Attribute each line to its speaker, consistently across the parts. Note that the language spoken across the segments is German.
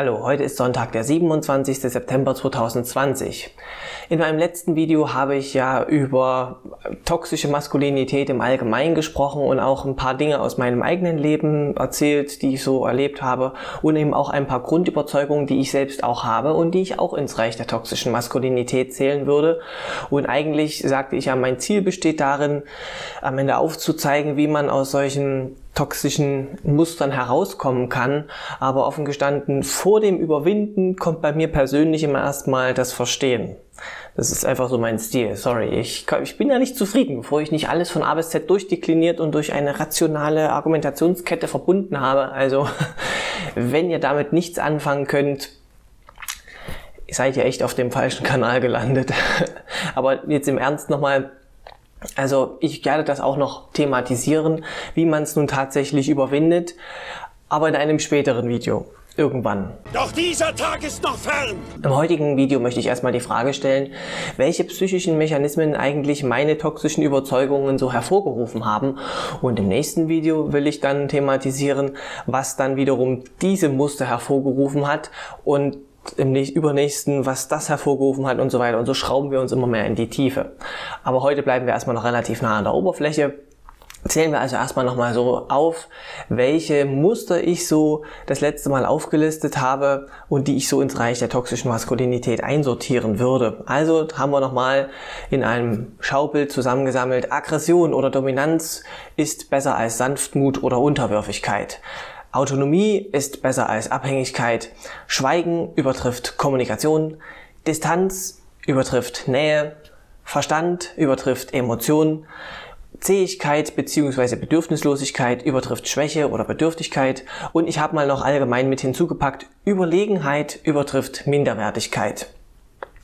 Speaker 1: Hallo, heute ist Sonntag, der 27. September 2020. In meinem letzten Video habe ich ja über toxische Maskulinität im Allgemeinen gesprochen und auch ein paar Dinge aus meinem eigenen Leben erzählt, die ich so erlebt habe und eben auch ein paar Grundüberzeugungen, die ich selbst auch habe und die ich auch ins Reich der toxischen Maskulinität zählen würde. Und eigentlich sagte ich ja, mein Ziel besteht darin, am Ende aufzuzeigen, wie man aus solchen toxischen Mustern herauskommen kann, aber offen gestanden, vor dem Überwinden kommt bei mir persönlich immer erstmal das Verstehen. Das ist einfach so mein Stil, sorry. Ich bin ja nicht zufrieden, bevor ich nicht alles von A bis Z durchdekliniert und durch eine rationale Argumentationskette verbunden habe. Also, wenn ihr damit nichts anfangen könnt, seid ihr echt auf dem falschen Kanal gelandet. Aber jetzt im Ernst nochmal. Also ich werde das auch noch thematisieren, wie man es nun tatsächlich überwindet, aber in einem späteren Video. Irgendwann.
Speaker 2: Doch dieser Tag ist noch fern!
Speaker 1: Im heutigen Video möchte ich erstmal die Frage stellen, welche psychischen Mechanismen eigentlich meine toxischen Überzeugungen so hervorgerufen haben. Und im nächsten Video will ich dann thematisieren, was dann wiederum diese Muster hervorgerufen hat und im übernächsten, was das hervorgerufen hat und so weiter. Und so schrauben wir uns immer mehr in die Tiefe. Aber heute bleiben wir erstmal noch relativ nah an der Oberfläche. Zählen wir also erstmal nochmal so auf, welche Muster ich so das letzte Mal aufgelistet habe und die ich so ins Reich der toxischen Maskulinität einsortieren würde. Also haben wir nochmal in einem Schaubild zusammengesammelt, Aggression oder Dominanz ist besser als Sanftmut oder Unterwürfigkeit. Autonomie ist besser als Abhängigkeit, Schweigen übertrifft Kommunikation, Distanz übertrifft Nähe, Verstand übertrifft Emotion, Zähigkeit bzw. Bedürfnislosigkeit übertrifft Schwäche oder Bedürftigkeit und ich habe mal noch allgemein mit hinzugepackt, Überlegenheit übertrifft Minderwertigkeit.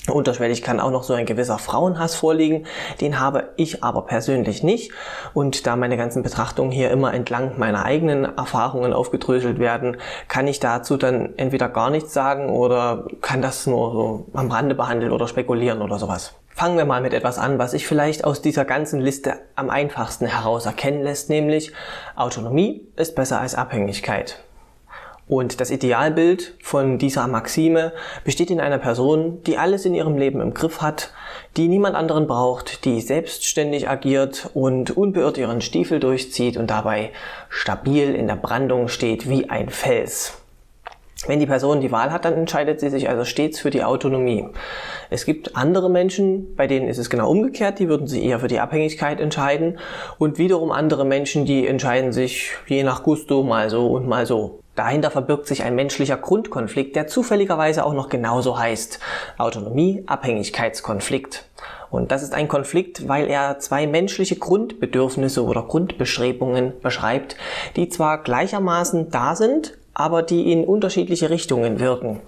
Speaker 1: Unterschwellig kann auch noch so ein gewisser Frauenhass vorliegen, den habe ich aber persönlich nicht und da meine ganzen Betrachtungen hier immer entlang meiner eigenen Erfahrungen aufgedröselt werden, kann ich dazu dann entweder gar nichts sagen oder kann das nur so am Rande behandeln oder spekulieren oder sowas. Fangen wir mal mit etwas an, was sich vielleicht aus dieser ganzen Liste am einfachsten heraus erkennen lässt, nämlich Autonomie ist besser als Abhängigkeit. Und das Idealbild von dieser Maxime besteht in einer Person, die alles in ihrem Leben im Griff hat, die niemand anderen braucht, die selbstständig agiert und unbeirrt ihren Stiefel durchzieht und dabei stabil in der Brandung steht wie ein Fels. Wenn die Person die Wahl hat, dann entscheidet sie sich also stets für die Autonomie. Es gibt andere Menschen, bei denen ist es genau umgekehrt, die würden sich eher für die Abhängigkeit entscheiden und wiederum andere Menschen, die entscheiden sich je nach Gusto mal so und mal so. Dahinter verbirgt sich ein menschlicher Grundkonflikt, der zufälligerweise auch noch genauso heißt. Autonomie-Abhängigkeitskonflikt. Und das ist ein Konflikt, weil er zwei menschliche Grundbedürfnisse oder Grundbestrebungen beschreibt, die zwar gleichermaßen da sind, aber die in unterschiedliche Richtungen wirken.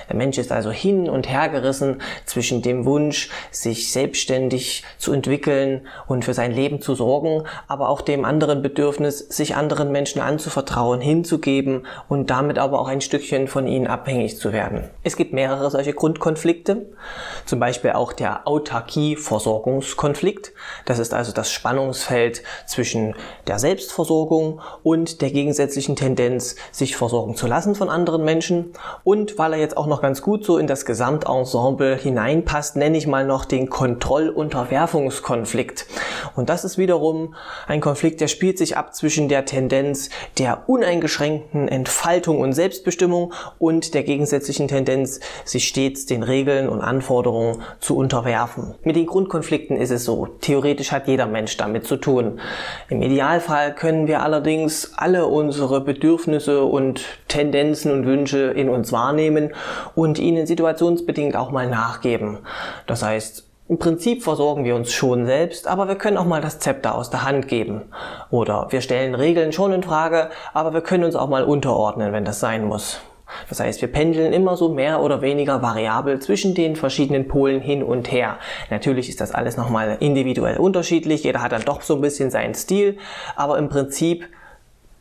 Speaker 1: Der Mensch ist also hin und her gerissen zwischen dem Wunsch, sich selbstständig zu entwickeln und für sein Leben zu sorgen, aber auch dem anderen Bedürfnis, sich anderen Menschen anzuvertrauen, hinzugeben und damit aber auch ein Stückchen von ihnen abhängig zu werden. Es gibt mehrere solche Grundkonflikte, zum Beispiel auch der Autarkie-Versorgungskonflikt. Das ist also das Spannungsfeld zwischen der Selbstversorgung und der gegensätzlichen Tendenz, sich versorgen zu lassen von anderen Menschen. Und weil er jetzt auch noch ganz gut so in das Gesamtensemble hineinpasst, nenne ich mal noch den Kontrollunterwerfungskonflikt. Und das ist wiederum ein Konflikt, der spielt sich ab zwischen der Tendenz der uneingeschränkten Entfaltung und Selbstbestimmung und der gegensätzlichen Tendenz, sich stets den Regeln und Anforderungen zu unterwerfen. Mit den Grundkonflikten ist es so, theoretisch hat jeder Mensch damit zu tun. Im Idealfall können wir allerdings alle unsere Bedürfnisse und Tendenzen und Wünsche in uns wahrnehmen und ihnen situationsbedingt auch mal nachgeben. Das heißt, im Prinzip versorgen wir uns schon selbst, aber wir können auch mal das Zepter aus der Hand geben. Oder wir stellen Regeln schon in Frage, aber wir können uns auch mal unterordnen, wenn das sein muss. Das heißt, wir pendeln immer so mehr oder weniger variabel zwischen den verschiedenen Polen hin und her. Natürlich ist das alles nochmal individuell unterschiedlich, jeder hat dann doch so ein bisschen seinen Stil, aber im Prinzip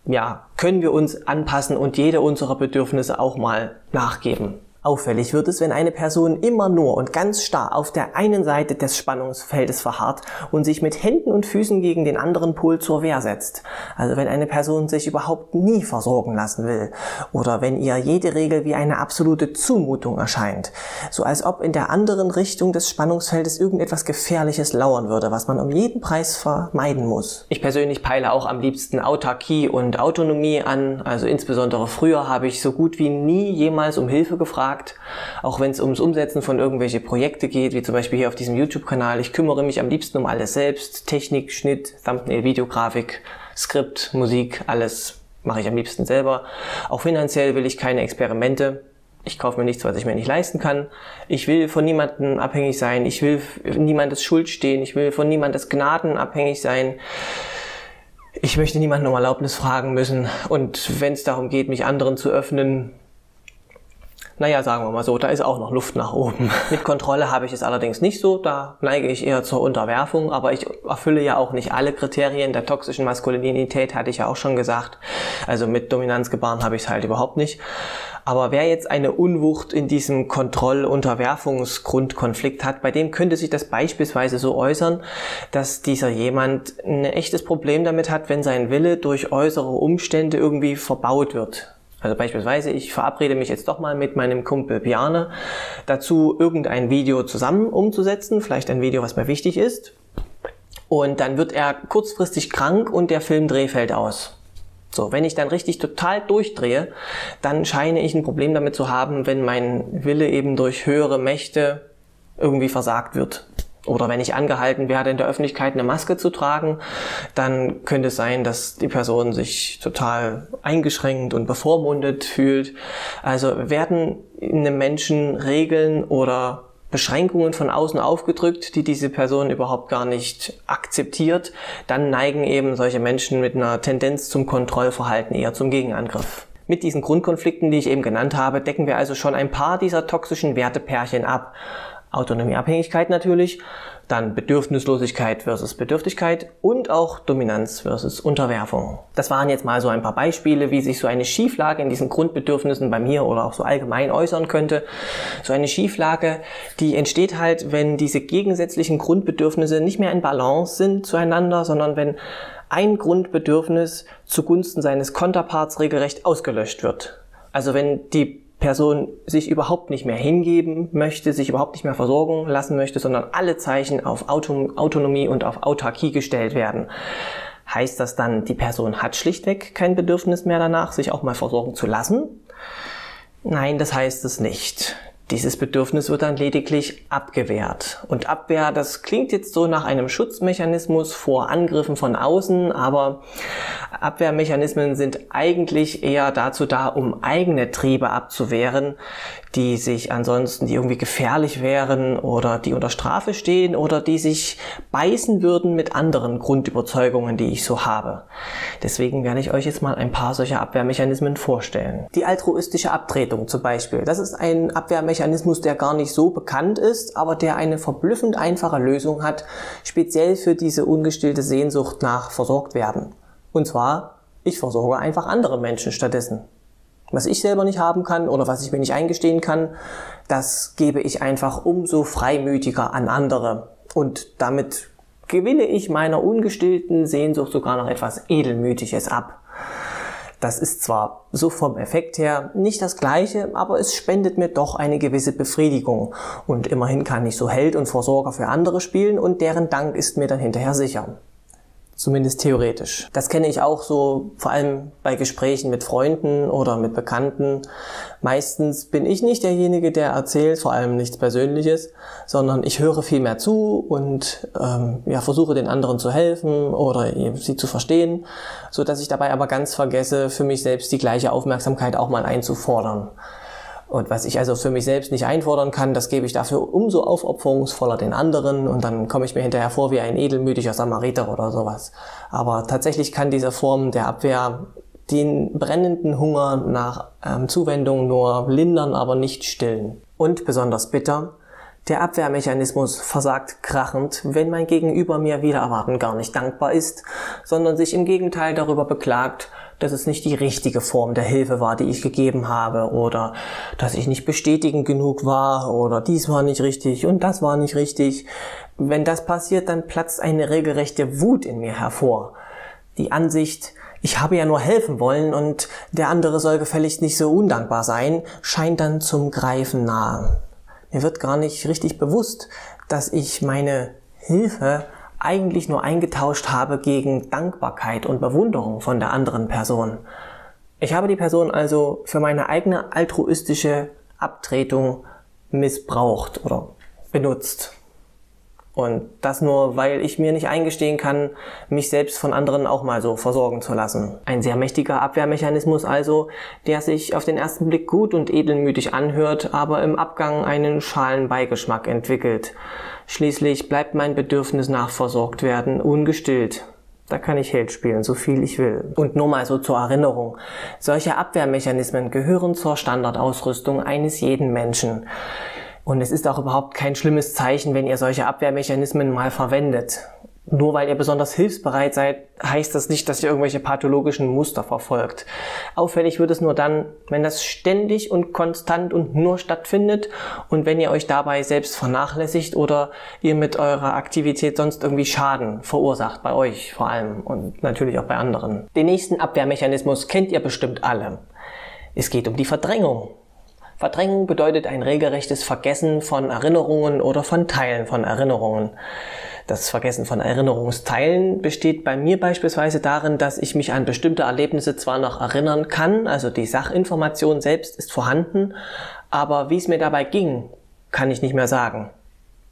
Speaker 1: ja, können wir uns anpassen und jede unserer Bedürfnisse auch mal nachgeben. Auffällig wird es, wenn eine Person immer nur und ganz starr auf der einen Seite des Spannungsfeldes verharrt und sich mit Händen und Füßen gegen den anderen Pol zur Wehr setzt. Also wenn eine Person sich überhaupt nie versorgen lassen will oder wenn ihr jede Regel wie eine absolute Zumutung erscheint. So als ob in der anderen Richtung des Spannungsfeldes irgendetwas Gefährliches lauern würde, was man um jeden Preis vermeiden muss. Ich persönlich peile auch am liebsten Autarkie und Autonomie an. Also insbesondere früher habe ich so gut wie nie jemals um Hilfe gefragt. Auch wenn es ums Umsetzen von irgendwelche Projekte geht, wie zum Beispiel hier auf diesem YouTube-Kanal. Ich kümmere mich am liebsten um alles selbst. Technik, Schnitt, Thumbnail, Videografik, Skript, Musik, alles mache ich am liebsten selber. Auch finanziell will ich keine Experimente. Ich kaufe mir nichts, was ich mir nicht leisten kann. Ich will von niemandem abhängig sein. Ich will niemandes Schuld stehen. Ich will von niemandes Gnaden abhängig sein. Ich möchte niemanden um Erlaubnis fragen müssen. Und wenn es darum geht, mich anderen zu öffnen, naja, sagen wir mal so, da ist auch noch Luft nach oben. Mit Kontrolle habe ich es allerdings nicht so, da neige ich eher zur Unterwerfung, aber ich erfülle ja auch nicht alle Kriterien der toxischen Maskulinität, hatte ich ja auch schon gesagt. Also mit Dominanzgebaren habe ich es halt überhaupt nicht. Aber wer jetzt eine Unwucht in diesem Kontroll-Unterwerfungsgrundkonflikt hat, bei dem könnte sich das beispielsweise so äußern, dass dieser jemand ein echtes Problem damit hat, wenn sein Wille durch äußere Umstände irgendwie verbaut wird. Also beispielsweise, ich verabrede mich jetzt doch mal mit meinem Kumpel Bjarne dazu, irgendein Video zusammen umzusetzen, vielleicht ein Video, was mir wichtig ist. Und dann wird er kurzfristig krank und der Filmdreh fällt aus. So, wenn ich dann richtig total durchdrehe, dann scheine ich ein Problem damit zu haben, wenn mein Wille eben durch höhere Mächte irgendwie versagt wird. Oder wenn ich angehalten werde, in der Öffentlichkeit eine Maske zu tragen, dann könnte es sein, dass die Person sich total eingeschränkt und bevormundet fühlt. Also werden einem Menschen Regeln oder Beschränkungen von außen aufgedrückt, die diese Person überhaupt gar nicht akzeptiert, dann neigen eben solche Menschen mit einer Tendenz zum Kontrollverhalten eher zum Gegenangriff. Mit diesen Grundkonflikten, die ich eben genannt habe, decken wir also schon ein paar dieser toxischen Wertepärchen ab. Autonomieabhängigkeit natürlich, dann Bedürfnislosigkeit versus Bedürftigkeit und auch Dominanz versus Unterwerfung. Das waren jetzt mal so ein paar Beispiele, wie sich so eine Schieflage in diesen Grundbedürfnissen bei mir oder auch so allgemein äußern könnte. So eine Schieflage, die entsteht halt, wenn diese gegensätzlichen Grundbedürfnisse nicht mehr in Balance sind zueinander, sondern wenn ein Grundbedürfnis zugunsten seines Konterparts regelrecht ausgelöscht wird. Also wenn die Person sich überhaupt nicht mehr hingeben möchte, sich überhaupt nicht mehr versorgen lassen möchte, sondern alle Zeichen auf Autonomie und auf Autarkie gestellt werden. Heißt das dann, die Person hat schlichtweg kein Bedürfnis mehr danach, sich auch mal versorgen zu lassen? Nein, das heißt es nicht. Dieses Bedürfnis wird dann lediglich abgewehrt. Und Abwehr, das klingt jetzt so nach einem Schutzmechanismus vor Angriffen von außen, aber Abwehrmechanismen sind eigentlich eher dazu da, um eigene Triebe abzuwehren, die sich ansonsten, die irgendwie gefährlich wären oder die unter Strafe stehen oder die sich beißen würden mit anderen Grundüberzeugungen, die ich so habe. Deswegen werde ich euch jetzt mal ein paar solcher Abwehrmechanismen vorstellen. Die altruistische Abtretung zum Beispiel. Das ist ein Abwehrmechanismus, der gar nicht so bekannt ist, aber der eine verblüffend einfache Lösung hat, speziell für diese ungestillte Sehnsucht nach versorgt werden. Und zwar, ich versorge einfach andere Menschen stattdessen. Was ich selber nicht haben kann oder was ich mir nicht eingestehen kann, das gebe ich einfach umso freimütiger an andere. Und damit gewinne ich meiner ungestillten Sehnsucht sogar noch etwas Edelmütiges ab. Das ist zwar so vom Effekt her nicht das Gleiche, aber es spendet mir doch eine gewisse Befriedigung. Und immerhin kann ich so Held und Versorger für andere spielen und deren Dank ist mir dann hinterher sicher. Zumindest theoretisch. Das kenne ich auch so, vor allem bei Gesprächen mit Freunden oder mit Bekannten. Meistens bin ich nicht derjenige, der erzählt, vor allem nichts Persönliches, sondern ich höre viel mehr zu und versuche den anderen zu helfen oder sie zu verstehen, so dass ich dabei aber ganz vergesse, für mich selbst die gleiche Aufmerksamkeit auch mal einzufordern. Und was ich also für mich selbst nicht einfordern kann, das gebe ich dafür umso aufopferungsvoller den anderen und dann komme ich mir hinterher vor wie ein edelmütiger Samariter oder sowas. Aber tatsächlich kann diese Form der Abwehr den brennenden Hunger nach Zuwendung nur lindern, aber nicht stillen. Und besonders bitter, der Abwehrmechanismus versagt krachend, wenn mein Gegenüber mir wider Erwarten gar nicht dankbar ist, sondern sich im Gegenteil darüber beklagt, dass es nicht die richtige Form der Hilfe war, die ich gegeben habe, oder dass ich nicht bestätigend genug war, oder dies war nicht richtig und das war nicht richtig. Wenn das passiert, dann platzt eine regelrechte Wut in mir hervor. Die Ansicht, ich habe ja nur helfen wollen und der andere soll gefälligst nicht so undankbar sein, scheint dann zum Greifen nahe. Mir wird gar nicht richtig bewusst, dass ich meine Hilfe eigentlich nur eingetauscht habe gegen Dankbarkeit und Bewunderung von der anderen Person. Ich habe die Person also für meine eigene altruistische Abtretung missbraucht oder benutzt. Und das nur, weil ich mir nicht eingestehen kann, mich selbst von anderen auch mal so versorgen zu lassen. Ein sehr mächtiger Abwehrmechanismus also, der sich auf den ersten Blick gut und edelmütig anhört, aber im Abgang einen schalen Beigeschmack entwickelt. Schließlich bleibt mein Bedürfnis nach versorgt werden ungestillt. Da kann ich Held spielen, so viel ich will. Und nur mal so zur Erinnerung. Solche Abwehrmechanismen gehören zur Standardausrüstung eines jeden Menschen. Und es ist auch überhaupt kein schlimmes Zeichen, wenn ihr solche Abwehrmechanismen mal verwendet. Nur weil ihr besonders hilfsbereit seid, heißt das nicht, dass ihr irgendwelche pathologischen Muster verfolgt. Auffällig wird es nur dann, wenn das ständig und konstant und nur stattfindet und wenn ihr euch dabei selbst vernachlässigt oder ihr mit eurer Aktivität sonst irgendwie Schaden verursacht, bei euch vor allem und natürlich auch bei anderen. Den nächsten Abwehrmechanismus kennt ihr bestimmt alle. Es geht um die Verdrängung. Verdrängung bedeutet ein regelrechtes Vergessen von Erinnerungen oder von Teilen von Erinnerungen. Das Vergessen von Erinnerungsteilen besteht bei mir beispielsweise darin, dass ich mich an bestimmte Erlebnisse zwar noch erinnern kann, also die Sachinformation selbst ist vorhanden, aber wie es mir dabei ging, kann ich nicht mehr sagen.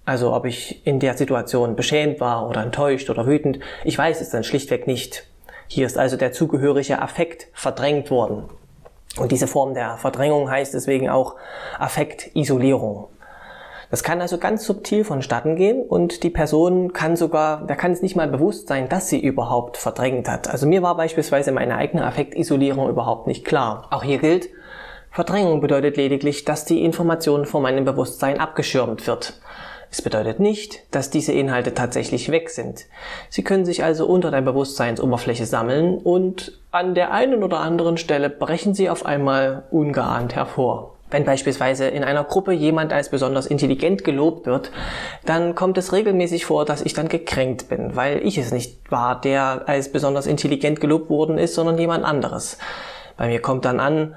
Speaker 1: Also ob ich in der Situation beschämt war oder enttäuscht oder wütend, ich weiß es dann schlichtweg nicht. Hier ist also der zugehörige Affekt verdrängt worden. Und diese Form der Verdrängung heißt deswegen auch Affektisolierung. Das kann also ganz subtil vonstatten gehen und die Person kann der kann es nicht mal bewusst sein, dass sie überhaupt verdrängt hat. Also mir war beispielsweise meine eigene Affektisolierung überhaupt nicht klar. Auch hier gilt, Verdrängung bedeutet lediglich, dass die Information von meinem Bewusstsein abgeschirmt wird. Es bedeutet nicht, dass diese Inhalte tatsächlich weg sind. Sie können sich also unter der Bewusstseinsoberfläche sammeln und an der einen oder anderen Stelle brechen sie auf einmal ungeahnt hervor. Wenn beispielsweise in einer Gruppe jemand als besonders intelligent gelobt wird, dann kommt es regelmäßig vor, dass ich dann gekränkt bin, weil ich es nicht war, der als besonders intelligent gelobt worden ist, sondern jemand anderes. Bei mir kommt dann an,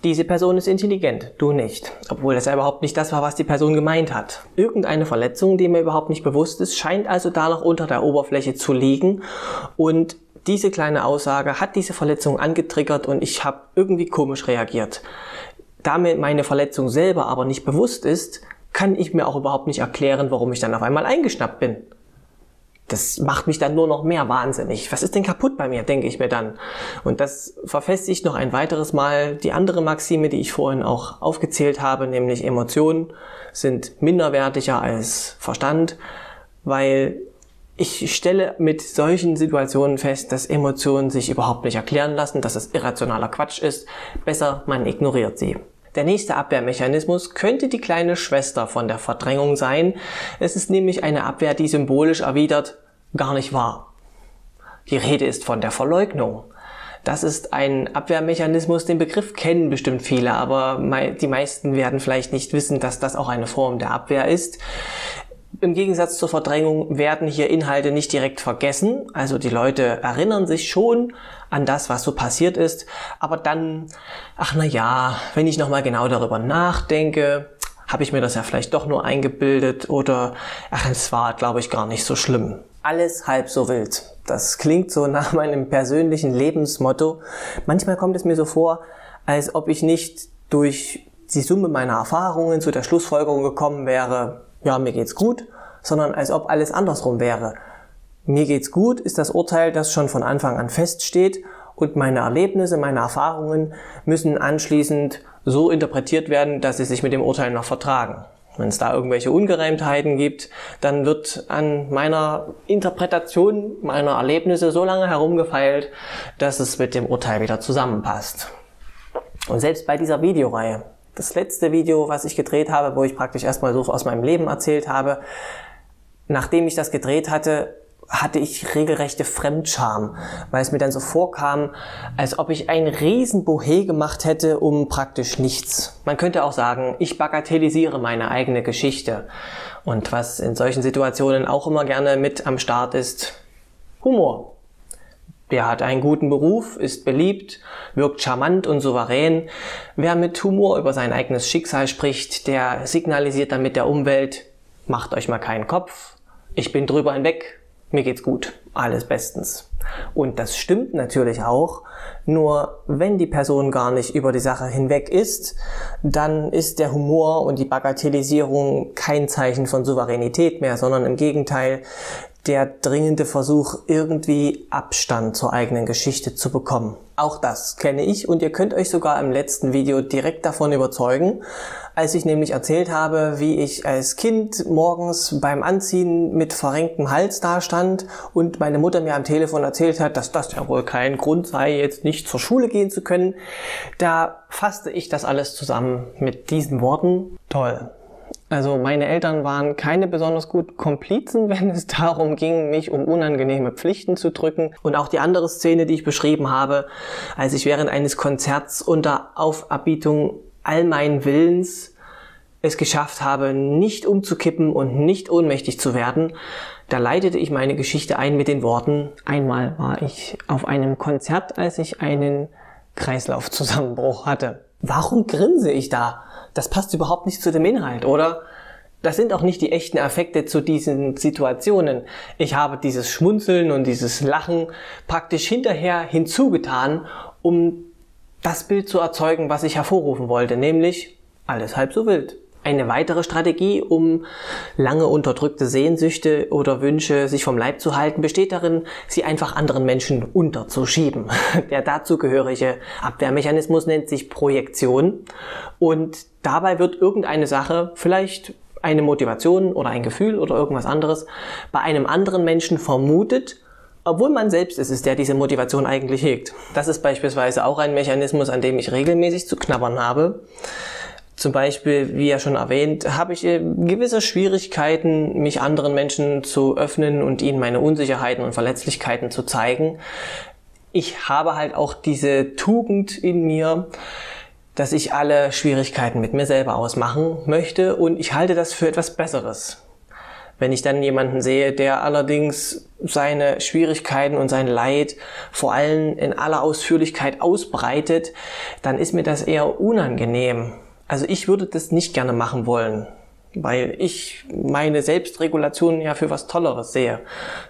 Speaker 1: diese Person ist intelligent, du nicht. Obwohl das ja überhaupt nicht das war, was die Person gemeint hat. Irgendeine Verletzung, die mir überhaupt nicht bewusst ist, scheint also da noch unter der Oberfläche zu liegen. Und diese kleine Aussage hat diese Verletzung angetriggert und ich habe irgendwie komisch reagiert. Da mir meine Verletzung selber aber nicht bewusst ist, kann ich mir auch überhaupt nicht erklären, warum ich dann auf einmal eingeschnappt bin. Das macht mich dann nur noch mehr wahnsinnig. Was ist denn kaputt bei mir, denke ich mir dann. Und das verfestigt noch ein weiteres Mal die andere Maxime, die ich vorhin auch aufgezählt habe, nämlich Emotionen sind minderwertiger als Verstand, weil ich stelle mit solchen Situationen fest, dass Emotionen sich überhaupt nicht erklären lassen, dass es irrationaler Quatsch ist. Besser, man ignoriert sie. Der nächste Abwehrmechanismus könnte die kleine Schwester von der Verdrängung sein. Es ist nämlich eine Abwehr, die symbolisch erwidert, gar nicht wahr. Die Rede ist von der Verleugnung. Das ist ein Abwehrmechanismus, den Begriff kennen bestimmt viele, aber die meisten werden vielleicht nicht wissen, dass das auch eine Form der Abwehr ist. Im Gegensatz zur Verdrängung werden hier Inhalte nicht direkt vergessen, also die Leute erinnern sich schon an das, was so passiert ist, aber dann, wenn ich nochmal genau darüber nachdenke, habe ich mir das ja vielleicht doch nur eingebildet oder, es war, glaube ich, gar nicht so schlimm. Alles halb so wild. Das klingt so nach meinem persönlichen Lebensmotto. Manchmal kommt es mir so vor, als ob ich nicht durch die Summe meiner Erfahrungen zu der Schlussfolgerung gekommen wäre, ja, mir geht's gut, sondern als ob alles andersrum wäre. Mir geht's gut ist das Urteil, das schon von Anfang an feststeht und meine Erlebnisse, meine Erfahrungen müssen anschließend so interpretiert werden, dass sie sich mit dem Urteil noch vertragen. Wenn es da irgendwelche Ungereimtheiten gibt, dann wird an meiner Interpretation meiner Erlebnisse so lange herumgefeilt, dass es mit dem Urteil wieder zusammenpasst. Und selbst bei dieser Videoreihe, das letzte Video, was ich gedreht habe, wo ich praktisch erstmal so aus meinem Leben erzählt habe, nachdem ich das gedreht hatte, hatte ich regelrechte Fremdscham, weil es mir dann so vorkam, als ob ich ein Riesenbohai gemacht hätte um praktisch nichts. Man könnte auch sagen, ich bagatellisiere meine eigene Geschichte. Und was in solchen Situationen auch immer gerne mit am Start ist, Humor. Der hat einen guten Beruf, ist beliebt, wirkt charmant und souverän. Wer mit Humor über sein eigenes Schicksal spricht, der signalisiert damit der Umwelt, macht euch mal keinen Kopf, ich bin drüber hinweg, mir geht's gut, alles bestens. Und das stimmt natürlich auch, nur wenn die Person gar nicht über die Sache hinweg ist, dann ist der Humor und die Bagatellisierung kein Zeichen von Souveränität mehr, sondern im Gegenteil der dringende Versuch, irgendwie Abstand zur eigenen Geschichte zu bekommen. Auch das kenne ich und ihr könnt euch sogar im letzten Video direkt davon überzeugen, als ich nämlich erzählt habe, wie ich als Kind morgens beim Anziehen mit verrenktem Hals dastand und meine Mutter mir am Telefon erzählt hat, dass das ja wohl kein Grund sei, jetzt nicht zur Schule gehen zu können. Da fasste ich das alles zusammen mit diesen Worten. Toll. Also meine Eltern waren keine besonders guten Komplizen, wenn es darum ging, mich um unangenehme Pflichten zu drücken. Und auch die andere Szene, die ich beschrieben habe, als ich während eines Konzerts unter Aufabbietung all meinen Willens es geschafft habe, nicht umzukippen und nicht ohnmächtig zu werden, da leitete ich meine Geschichte ein mit den Worten: Einmal war ich auf einem Konzert, als ich einen Kreislaufzusammenbruch hatte. Warum grinse ich da? Das passt überhaupt nicht zu dem Inhalt, oder? Das sind auch nicht die echten Affekte zu diesen Situationen. Ich habe dieses Schmunzeln und dieses Lachen praktisch hinterher hinzugetan, um das Bild zu erzeugen, was ich hervorrufen wollte, nämlich alles halb so wild. Eine weitere Strategie, um lange unterdrückte Sehnsüchte oder Wünsche sich vom Leib zu halten, besteht darin, sie einfach anderen Menschen unterzuschieben. Der dazugehörige Abwehrmechanismus nennt sich Projektion und dabei wird irgendeine Sache, vielleicht eine Motivation oder ein Gefühl oder irgendwas anderes, bei einem anderen Menschen vermutet, obwohl man selbst es ist, der diese Motivation eigentlich hegt. Das ist beispielsweise auch ein Mechanismus, an dem ich regelmäßig zu knabbern habe. Zum Beispiel, wie ja schon erwähnt, habe ich gewisse Schwierigkeiten, mich anderen Menschen zu öffnen und ihnen meine Unsicherheiten und Verletzlichkeiten zu zeigen. Ich habe halt auch diese Tugend in mir, dass ich alle Schwierigkeiten mit mir selber ausmachen möchte und ich halte das für etwas Besseres. Wenn ich dann jemanden sehe, der allerdings seine Schwierigkeiten und sein Leid vor allem in aller Ausführlichkeit ausbreitet, dann ist mir das eher unangenehm. Also ich würde das nicht gerne machen wollen, weil ich meine Selbstregulation ja für was Tolleres sehe.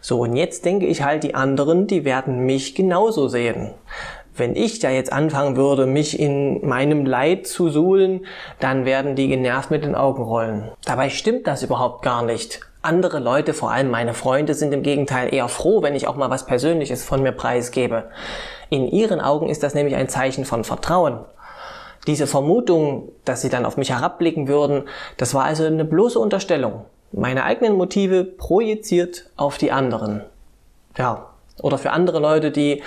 Speaker 1: So, und jetzt denke ich halt, die anderen, die werden mich genauso sehen. Wenn ich da jetzt anfangen würde, mich in meinem Leid zu suhlen, dann werden die genervt mit den Augen rollen. Dabei stimmt das überhaupt gar nicht. Andere Leute, vor allem meine Freunde, sind im Gegenteil eher froh, wenn ich auch mal was Persönliches von mir preisgebe. In ihren Augen ist das nämlich ein Zeichen von Vertrauen. Diese Vermutung, dass sie dann auf mich herabblicken würden, das war also eine bloße Unterstellung. Meine eigenen Motive projiziert auf die anderen. Ja, oder für andere Leute, die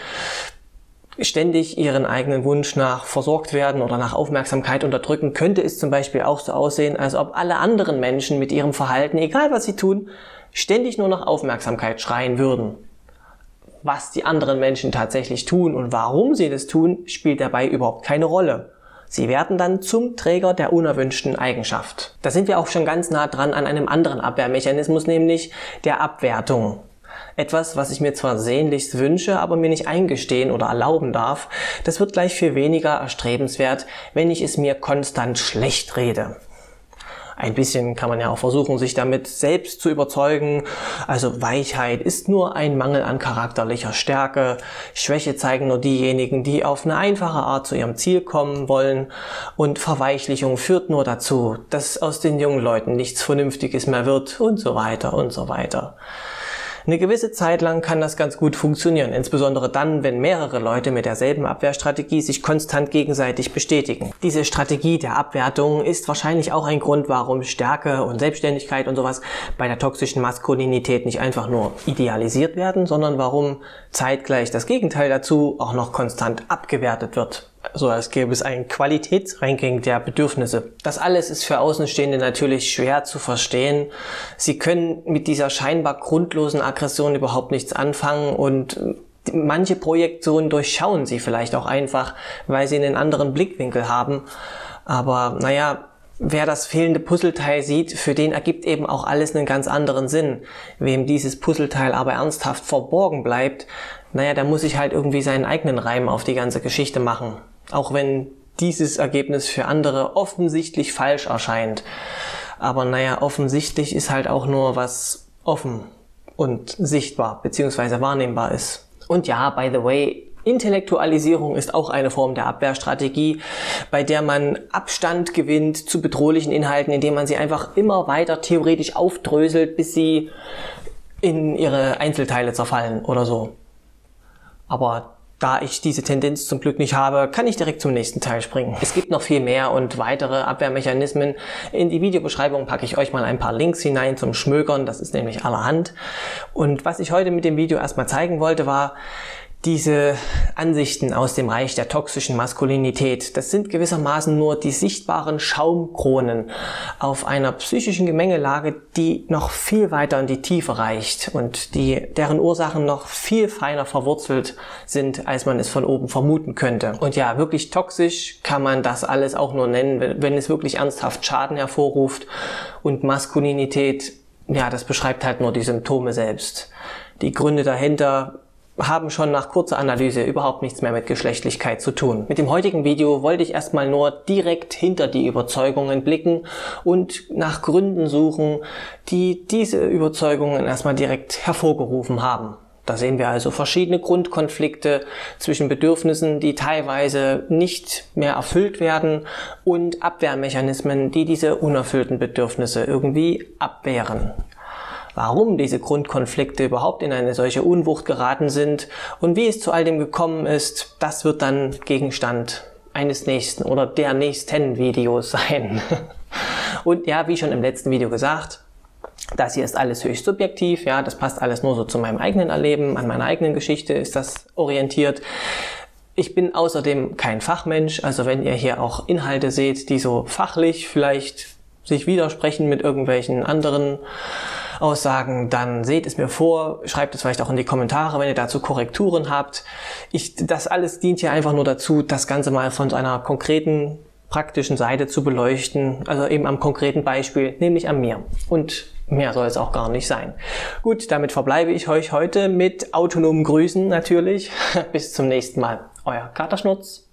Speaker 1: ständig ihren eigenen Wunsch nach versorgt werden oder nach Aufmerksamkeit unterdrücken, könnte es zum Beispiel auch so aussehen, als ob alle anderen Menschen mit ihrem Verhalten, egal was sie tun, ständig nur nach Aufmerksamkeit schreien würden. Was die anderen Menschen tatsächlich tun und warum sie das tun, spielt dabei überhaupt keine Rolle. Sie werden dann zum Träger der unerwünschten Eigenschaft. Da sind wir auch schon ganz nah dran an einem anderen Abwehrmechanismus, nämlich der Abwertung. Etwas, was ich mir zwar sehnlichst wünsche, aber mir nicht eingestehen oder erlauben darf, das wird gleich viel weniger erstrebenswert, wenn ich es mir konstant schlecht rede. Ein bisschen kann man ja auch versuchen, sich damit selbst zu überzeugen. Also Weichheit ist nur ein Mangel an charakterlicher Stärke. Schwäche zeigen nur diejenigen, die auf eine einfache Art zu ihrem Ziel kommen wollen. Und Verweichlichung führt nur dazu, dass aus den jungen Leuten nichts Vernünftiges mehr wird und so weiter und so weiter. Eine gewisse Zeit lang kann das ganz gut funktionieren, insbesondere dann, wenn mehrere Leute mit derselben Abwehrstrategie sich konstant gegenseitig bestätigen. Diese Strategie der Abwertung ist wahrscheinlich auch ein Grund, warum Stärke und Selbstständigkeit und sowas bei der toxischen Maskulinität nicht einfach nur idealisiert werden, sondern warum zeitgleich das Gegenteil dazu auch noch konstant abgewertet wird. so als gäbe es ein Qualitätsranking der Bedürfnisse. Das alles ist für Außenstehende natürlich schwer zu verstehen. Sie können mit dieser scheinbar grundlosen Aggression überhaupt nichts anfangen und manche Projektionen durchschauen sie vielleicht auch einfach, weil sie einen anderen Blickwinkel haben. Aber naja, wer das fehlende Puzzleteil sieht, für den ergibt eben auch alles einen ganz anderen Sinn. Wem dieses Puzzleteil aber ernsthaft verborgen bleibt, naja, der muss sich halt irgendwie seinen eigenen Reim auf die ganze Geschichte machen. Auch wenn dieses Ergebnis für andere offensichtlich falsch erscheint. Aber naja, offensichtlich ist halt auch nur, was offen und sichtbar bzw. wahrnehmbar ist. Und ja, by the way, Intellektualisierung ist auch eine Form der Abwehrstrategie, bei der man Abstand gewinnt zu bedrohlichen Inhalten, indem man sie einfach immer weiter theoretisch aufdröselt, bis sie in ihre Einzelteile zerfallen oder so. Aber da ich diese Tendenz zum Glück nicht habe, kann ich direkt zum nächsten Teil springen. Es gibt noch viel mehr und weitere Abwehrmechanismen. In die Videobeschreibung packe ich euch mal ein paar Links hinein zum Schmökern, das ist nämlich allerhand. Und was ich heute mit dem Video erstmal zeigen wollte, war diese Ansichten aus dem Reich der toxischen Maskulinität. Das sind gewissermaßen nur die sichtbaren Schaumkronen auf einer psychischen Gemengelage, die noch viel weiter in die Tiefe reicht und deren Ursachen noch viel feiner verwurzelt sind, als man es von oben vermuten könnte. Und ja, wirklich toxisch kann man das alles auch nur nennen, wenn es wirklich ernsthaft Schaden hervorruft. Und Maskulinität, ja, das beschreibt halt nur die Symptome selbst. Die Gründe dahinter haben schon nach kurzer Analyse überhaupt nichts mehr mit Geschlechtlichkeit zu tun. Mit dem heutigen Video wollte ich erstmal nur direkt hinter die Überzeugungen blicken und nach Gründen suchen, die diese Überzeugungen erstmal direkt hervorgerufen haben. Da sehen wir also verschiedene Grundkonflikte zwischen Bedürfnissen, die teilweise nicht mehr erfüllt werden, und Abwehrmechanismen, die diese unerfüllten Bedürfnisse irgendwie abwehren. Warum diese Grundkonflikte überhaupt in eine solche Unwucht geraten sind und wie es zu all dem gekommen ist, das wird dann Gegenstand eines nächsten oder der nächsten Videos sein. Und ja, wie schon im letzten Video gesagt, das hier ist alles höchst subjektiv, ja, das passt alles nur so zu meinem eigenen Erleben, an meiner eigenen Geschichte ist das orientiert. Ich bin außerdem kein Fachmensch, also wenn ihr hier auch Inhalte seht, die so fachlich vielleicht sich widersprechen mit irgendwelchen anderen Aussagen, dann seht es mir vor, schreibt es vielleicht auch in die Kommentare, wenn ihr dazu Korrekturen habt. Das alles dient hier einfach nur dazu, das Ganze mal von einer konkreten, praktischen Seite zu beleuchten, also eben am konkreten Beispiel, nämlich an mir. Und mehr soll es auch gar nicht sein. Gut, damit verbleibe ich euch heute mit autonomen Grüßen natürlich. Bis zum nächsten Mal. Euer Katerschnurz.